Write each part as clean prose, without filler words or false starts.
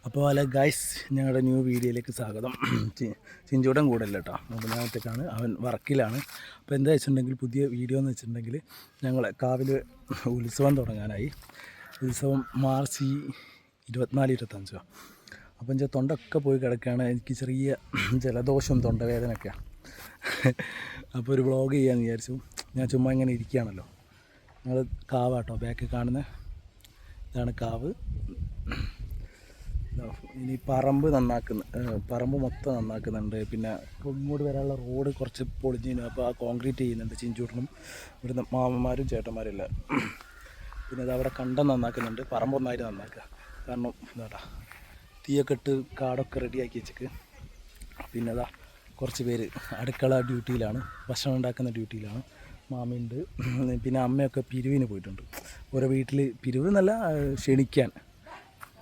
അപ്പോൾ അല്ല ഗൈസ്, ഞങ്ങളുടെ ന്യൂ വീഡിയോയിലേക്ക് സ്വാഗതം. ചിഞ്ചൂടൻ കൂടല്ല കേട്ടോ, മുതലാമത്തേക്കാണ്, അവൻ വർക്കിലാണ്. അപ്പോൾ എന്താ വെച്ചിട്ടുണ്ടെങ്കിൽ പുതിയ വീഡിയോ എന്ന് വെച്ചിട്ടുണ്ടെങ്കിൽ ഞങ്ങൾ കാവിൽ ഉത്സവം തുടങ്ങാനായി. ഉത്സവം മാർച്ച് 24-25. അപ്പം എൻ്റെ തൊണ്ടൊക്കെ പോയി കിടക്കുകയാണ്. എനിക്ക് ചെറിയ ജലദോഷവും തൊണ്ടവേദനയൊക്കെയാണ്. അപ്പോൾ ഒരു വ്ളോഗ് ചെയ്യാമെന്ന് വിചാരിച്ചു. ഞാൻ ചുമ്മാ ഇങ്ങനെ ഇരിക്കുകയാണല്ലോ. ഞങ്ങൾ കാവാട്ടോ ബാക്കിൽ കാണുന്നത്, ഇതാണ് കാവ്. ഇനി പറമ്പ് പറമ്പ് മൊത്തം നന്നാക്കുന്നുണ്ട്. പിന്നെ ഇങ്ങോട്ട് വരാനുള്ള റോഡ് കുറച്ച് പൊളിഞ്ഞു, അപ്പോൾ ആ കോൺക്രീറ്റ് ചെയ്യുന്നുണ്ട് ചിഞ്ചൂട്ടനും ഇവിടുന്ന് മാമന്മാരും ചേട്ടന്മാരും എല്ലാം. പിന്നെ അത് അവിടെ കണ്ടം നന്നാക്കുന്നുണ്ട്. പറമ്പൊന്നായിട്ട് നന്നാക്കുക, കാരണം എന്താ തീയൊക്കെ ഇട്ട് കാടൊക്കെ റെഡിയാക്കി വെച്ചിട്ട്. പിന്നെ അതാ കുറച്ച് പേര് അടുക്കള ഡ്യൂട്ടിയിലാണ്, ഭക്ഷണം ഉണ്ടാക്കുന്ന ഡ്യൂട്ടിയിലാണ്. മാമിയുണ്ട്, പിന്നെ അമ്മയൊക്കെ പിരിവിന് പോയിട്ടുണ്ട്. ഓരോ വീട്ടിൽ പിരിവ് എന്നല്ല, ക്ഷണിക്കാൻ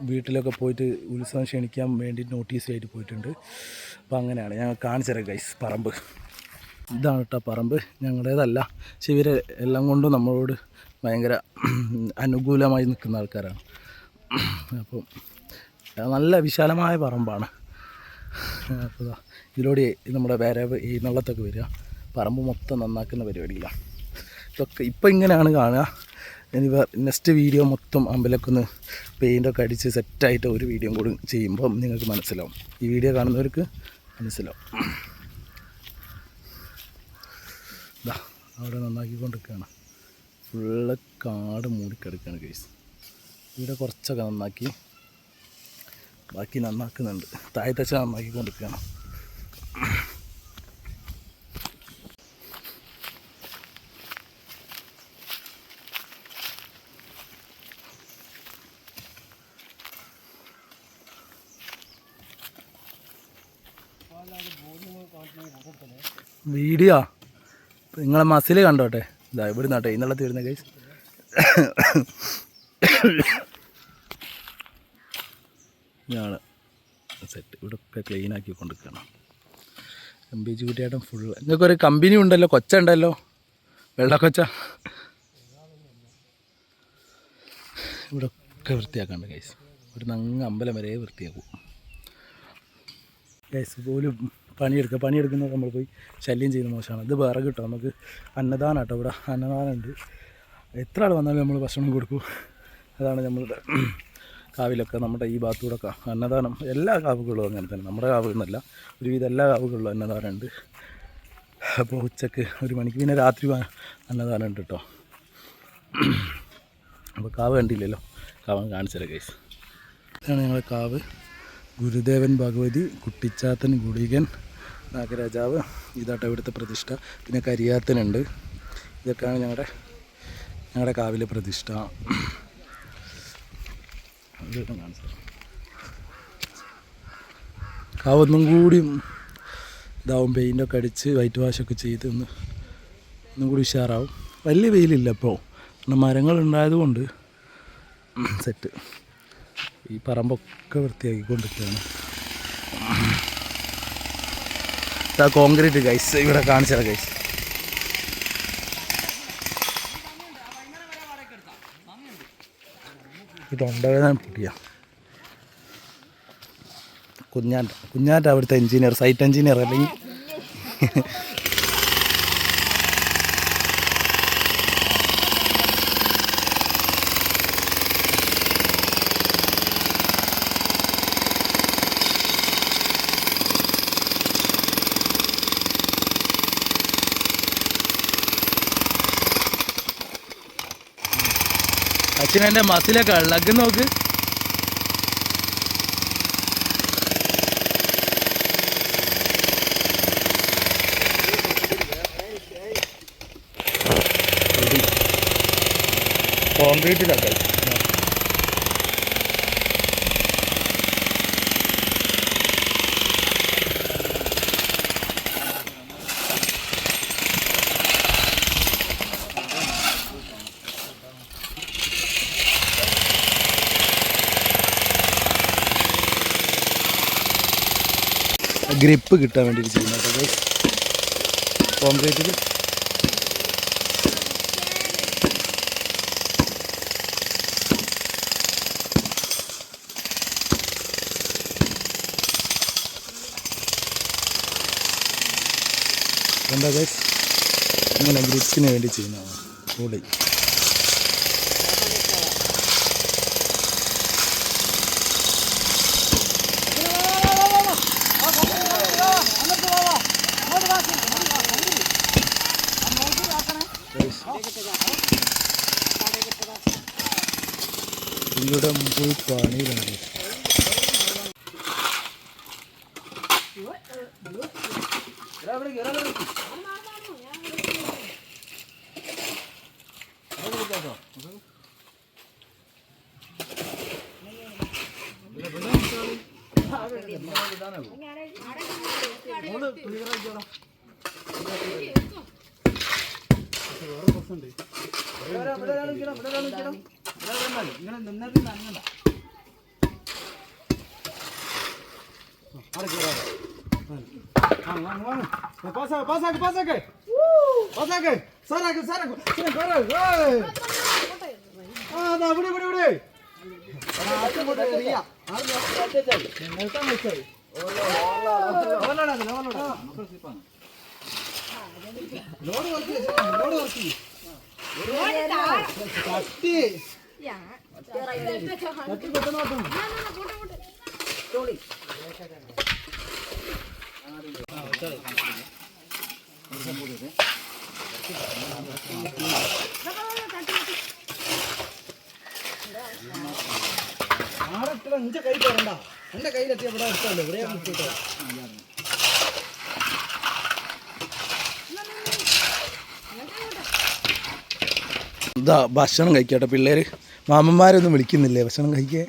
വീട്ടിലൊക്കെ പോയിട്ട് ഉത്സവം ക്ഷണിക്കാൻ വേണ്ടി നോട്ടീസായിട്ട് പോയിട്ടുണ്ട്. അപ്പോൾ അങ്ങനെയാണ് ഞങ്ങൾ കാണിച്ചുതരാം ഗൈസ് പറമ്പ്. ഇതാണ് കേട്ടോ പറമ്പ്, ഞങ്ങളുടേതല്ല. പക്ഷെ ഇവർ എല്ലാം കൊണ്ടും നമ്മളോട് ഭയങ്കര അനുകൂലമായി നിൽക്കുന്ന ആൾക്കാരാണ്. അപ്പോൾ നല്ല വിശാലമായ പറമ്പാണ്. അപ്പോൾ ഇതിലൂടെ നമ്മുടെ വേറെ ഈ നള്ളത്തൊക്കെ വരിക, പറമ്പ് മൊത്തം നന്നാക്കുന്ന പരിപാടിയിലാണ്. ഇതൊക്കെ ഇപ്പം ഇങ്ങനെയാണ് കാണുക. ഇനി നെക്സ്റ്റ് വീഡിയോ മൊത്തം അമ്പലമൊക്കെ ഒന്ന് പെയിൻ്റൊക്കെ അടിച്ച് സെറ്റായിട്ട് ഒരു വീഡിയോ കൂടി ചെയ്യുമ്പോൾ നിങ്ങൾക്ക് മനസ്സിലാവും. ഈ വീഡിയോ കാണുന്നവർക്ക് മനസ്സിലാവും. ഇതാ അവിടെ നന്നാക്കിക്കൊണ്ടിരിക്കുകയാണ്. ഫുള്ള് കാട് മൂടിക്കിടക്കുകയാണ് ഗൈസ്. ഇവിടെ കുറച്ചൊക്കെ നന്നാക്കി, ബാക്കി നന്നാക്കുന്നുണ്ട്. താഴത്തച്ച നന്നാക്കിക്കൊണ്ടിരിക്കുകയാണ്. വീഡിയോ നിങ്ങളെ മസിൽ കണ്ടോട്ടെ. ഇതാ ഇവിടെ നിന്നാട്ടെ ഇന്നലത്തെ വരുന്ന കേസ്. ഇതാണ് സെറ്റ്. ഇവിടെ ഒക്കെ ക്ലീനാക്കി കൊണ്ടിരിക്കണം. എംബിജി കുട്ടിയായിട്ടും ഫുള്ള്. നിങ്ങൾക്കൊരു കമ്പനി ഉണ്ടല്ലോ, കൊച്ച ഉണ്ടല്ലോ, വെള്ളക്കൊച്ച. ഇവിടെ ഒക്കെ വൃത്തിയാക്കാണ്ട് കേസ്. ഒരു നങ്ങ അമ്പലം വരെ വൃത്തിയാക്കും കേസ്. പോലും പണിയെടുക്കുന്നത് നമ്മൾ പോയി ശല്യം ചെയ്യുന്ന മോശമാണ്. ഇത് വേറെ കിട്ടും നമുക്ക്. അന്നദാനം കേട്ടോ, ഇവിടെ അന്നദാനമുണ്ട്. എത്ര ആൾ വന്നാലും നമ്മൾ ഭക്ഷണം കൊടുക്കും. അതാണ് നമ്മളുടെ കാവിലൊക്കെ, നമ്മുടെ ഈ ഭാഗത്തൂടൊക്കെ അന്നദാനം. എല്ലാ കാവുകളും അങ്ങനെ തന്നെ, നമ്മുടെ കാവുകളെന്നല്ല, ഒരുവിധം എല്ലാ കാവുകളിലും അന്നദാനമുണ്ട്. അപ്പോൾ ഉച്ചക്ക് 1 മണിക്ക്, പിന്നെ രാത്രി അന്നദാനം ഉണ്ട് കേട്ടോ. അപ്പോൾ കാവ് കണ്ടില്ലല്ലോ, കാവ് കാണിച്ചത് കേസ്. ഇതാണ് ഞങ്ങളുടെ കാവ്. ഗുരുദേവൻ ഭഗവതി, കുട്ടിച്ചാത്തൻ, ഗുളികൻ, നാഗരാജാവ്, ഇതാട്ടോ ഇവിടുത്തെ പ്രതിഷ്ഠ. പിന്നെ കരിയാത്തനുണ്ട്. ഇതൊക്കെയാണ് ഞങ്ങളുടെ കാവിലെ പ്രതിഷ്ഠ. കാവൊന്നും കൂടി ഇതാവും, പെയിൻ്റൊക്കെ അടിച്ച് വൈറ്റ് വാഷൊക്കെ ചെയ്ത് ഒന്നും കൂടി ഉഷാറാവും. വലിയ വെയിലില്ല ഇപ്പോൾ, കാരണം മരങ്ങളുണ്ടായതുകൊണ്ട് സെറ്റ്. ഈ പറമ്പൊക്കെ വൃത്തിയാക്കിക്കൊണ്ടിരിക്കുകയാണ്. കോൺക്രീറ്റ് ഗൈസ് ഇവിടെ കാണിച്ചാൽ ഗൈസ്. ഇതുണ്ടവേദന പൊട്ടിയ കുഞ്ഞാറ്റ അവിടുത്തെ എൻജിനീയർ, സൈറ്റ് എൻജിനീയർ അല്ലെങ്കിൽ അച്ഛനെൻ്റെ മസിലൊക്കെ ഇളകി നോക്ക്. കോൺക്രീറ്റിലൊക്കെ ഗ്രിപ്പ് കിട്ടാൻ വേണ്ടിയിട്ട് ചെയ്യുന്നത് കോൺക്രീറ്റിൽ. എന്താ ഗൈസ് ഇങ്ങനെ ഗ്രിപ്പിന് വേണ്ടി ചെയ്യുന്നതാണ് പൊളി. ഇവിടെ പോയി പണിയിലാണ്. ഇതാ ഭക്ഷണം കഴിക്കട്ടെ പിള്ളേർ. മാമന്മാരൊന്നും വിളിക്കുന്നില്ലേ ഭക്ഷണം കഴിക്കേ?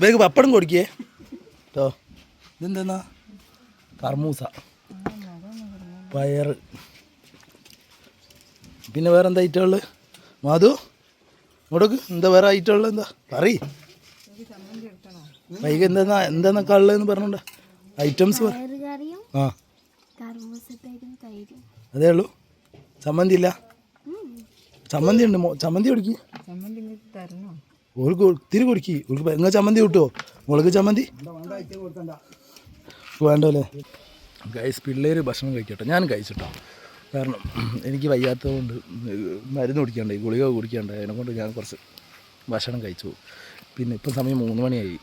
വേഗം പപ്പടം കൊടുക്കേ കേട്ടോ. ഇതെന്തെന്നാ? കർമൂസ, പയറ്, പിന്നെ വേറെ എന്താ ഐറ്റമുള്ളത്? മാധു ഇങ്ങോട്ടേക്ക് എന്താ വേറെ ഐറ്റമുള്ളത്? എന്താ പറയ്. വൈകി എന്താന്നൊക്കെ ഉള്ളതെന്ന് പറഞ്ഞോണ്ട ഐറ്റംസ്. ആ അതേ ഉള്ളൂ. ചമ്മന്തി ഇല്ല? ചമ്മന്തി ഉണ്ട്. ചമ്മന്തി കൊടുക്കി. ഓൾക്ക് ഒത്തിരി കൊടുക്കി. ഓൾക്ക് എങ്ങനെ ചമ്മന്തി കിട്ടുമോ? മുളക് ചമ്മന്തി വേണ്ടല്ലേ? ഗൈസ് പിള്ളേർ ഭക്ഷണം കഴിക്കട്ടെ. ഞാൻ കഴിച്ചിട്ടോ. കാരണം എനിക്ക് വയ്യാത്തതുകൊണ്ട് മരുന്ന് കുടിക്കണ്ടേ, ഗുളിക കുടിക്കണ്ടേ, അതിനെക്കൊണ്ട് ഞാൻ കുറച്ച് ഭക്ഷണം കഴിച്ചു. പിന്നെ ഇപ്പം സമയം 3 മണിയായി.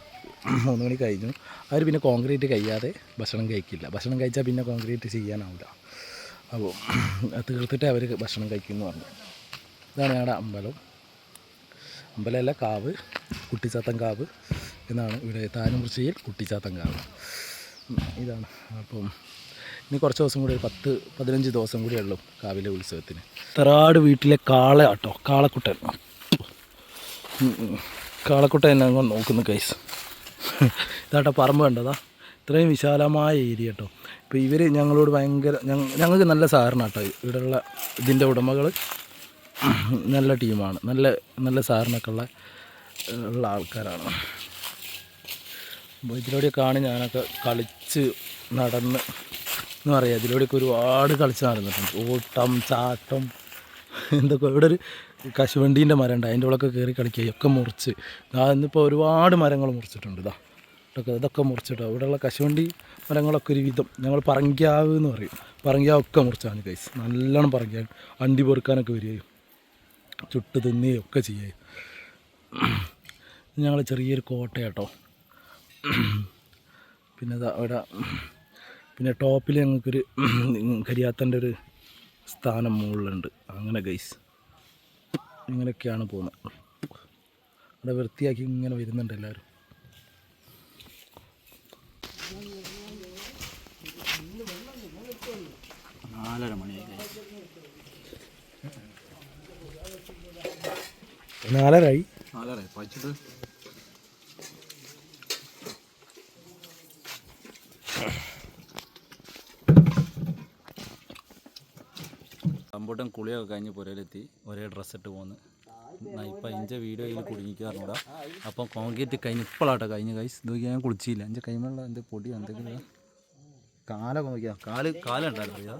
3 മണി കഴിഞ്ഞു. അവർ പിന്നെ കോൺക്രീറ്റ് കഴിയാതെ ഭക്ഷണം കഴിക്കില്ല. ഭക്ഷണം കഴിച്ചാൽ പിന്നെ കോൺക്രീറ്റ് ചെയ്യാനാവില്ല. അപ്പോൾ തീർത്തിട്ട് അവർ ഭക്ഷണം കഴിക്കുമെന്ന് പറഞ്ഞു. ഇതാണ് ഞങ്ങളുടെ അമ്പലം. അമ്പലമല്ല, കാവ്, കുട്ടിച്ചാത്തൻ കാവ് എന്നാണ് ഇവിടെ താനുംകുറിശ്ശിയിൽ കുട്ടിച്ചാത്തൻ കാവ് ഇതാണ്. അപ്പം ഇനി കുറച്ച് ദിവസം കൂടി, 10-15 ദിവസം കൂടിയേ ഉള്ളൂ കാവിലെ ഉത്സവത്തിന്. തറാട് വീട്ടിലെ കാള കേട്ടോ, കാളക്കുട്ടൻ. കാളക്കുട്ടൻ എന്നെ അങ്ങോട്ട് നോക്കുന്നു ഗൈസ്. ഇതാട്ടോ പറമ്പ് കണ്ടതാ. ഇത്രയും വിശാലമായ ഏരിയ കേട്ടോ. ഇപ്പോൾ ഇവർ ഞങ്ങളോട് ഭയങ്കര, ഞങ്ങൾക്ക് നല്ല സഹകരണം കേട്ടോ. ഇവിടെയുള്ള ഇതിൻ്റെ ഉടമകൾ നല്ല ടീമാണ്. നല്ല സഹകരണമൊക്കെ ഉള്ള ആൾക്കാരാണ്. അപ്പോൾ ഇതിലൂടെയൊക്കെ ആണ് ഞാനൊക്കെ കളിച്ച് നടന്ന് എന്ന് പറയാം. ഇതിലൂടെയൊക്കെ ഒരുപാട് കളിച്ച് നടന്നിട്ടുണ്ട്. ഓട്ടം, ചാട്ടം, എന്തൊക്കെ. ഇവിടെ ഒരു കശുവണ്ടീൻ്റെ മരം ഉണ്ട്, അതിൻ്റെ ഉള്ളൊക്കെ കയറി കളിക്കുക. ഒക്കെ മുറിച്ച് ഇന്നിപ്പോൾ ഒരുപാട് മരങ്ങൾ മുറിച്ചിട്ടുണ്ട്. ഇതൊക്കെ മുറിച്ചിട്ടോ. ഇവിടെയുള്ള കശുവണ്ടി മരങ്ങളൊക്കെ ഒരു വിധം ഞങ്ങൾ പറങ്കാവ് എന്ന് പറയും. പറങ്കാവൊക്കെ മുറിച്ചാണ് ഗൈസ്. നല്ലോണം പറങ്കാൻ അണ്ടി പൊറുക്കാനൊക്കെ വരികയും ചുട്ട് തിന്നുകയും ഒക്കെ ചെയ്യുകയും. ഞങ്ങൾ ചെറിയൊരു കോട്ടയാട്ടോ. പിന്നെ അവിടെ പിന്നെ ടോപ്പിൽ ഞങ്ങൾക്കൊരു കരിയാത്തൻ്റെ ഒരു സ്ഥാനം മുകളിലുണ്ട്. അങ്ങനെ ഗൈസ് ഇങ്ങനെയൊക്കെയാണ് പോകുന്നത്. അവിടെ വൃത്തിയാക്കി ഇങ്ങനെ വരുന്നുണ്ട് എല്ലാവരും. നാലര മണിയായി. 4:30 പഴിച്ചിട്ട് റംബൂട്ടാൻ കുളിയൊക്കെ കഴിഞ്ഞ് പുരയിലെത്തി. ഒരേ ഡ്രസ്സിട്ട് പോന്ന്. ഇപ്പം എൻ്റെ വീഡിയോയിൽ കുടുങ്ങിക്കാറുണ്ട്. അപ്പം കോൺക്രീറ്റ് കഴിഞ്ഞ് ഇപ്പോഴാട്ടോ കഴിഞ്ഞ് ഗൈസ്. ഇത് ഞാൻ കുളിച്ചില്ല. എൻ്റെ കൈമുള്ള എന്ത് പൊടി എന്തെങ്കിലും കാലൊക്കെ നോക്കിയാൽ കാലുണ്ടായിരുന്നു.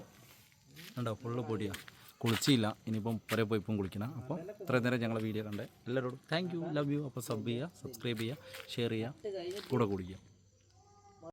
ഉണ്ടോ ഫുള്ള് പൊടിയാണ്. കുളിച്ചില്ല. ഇനിയിപ്പം പുറേ പോയി ഇപ്പം കുളിക്കണം. അപ്പം ഇത്രയും നേരം ഞങ്ങളെ വീഡിയോ കണ്ടേ എല്ലാവരോടും താങ്ക് യു, ലവ് യു. അപ്പോൾ സബ് ചെയ്യുക, സബ്സ്ക്രൈബ് ചെയ്യുക, ഷെയർ ചെയ്യുക, കൂടെ കുടിക്കുക.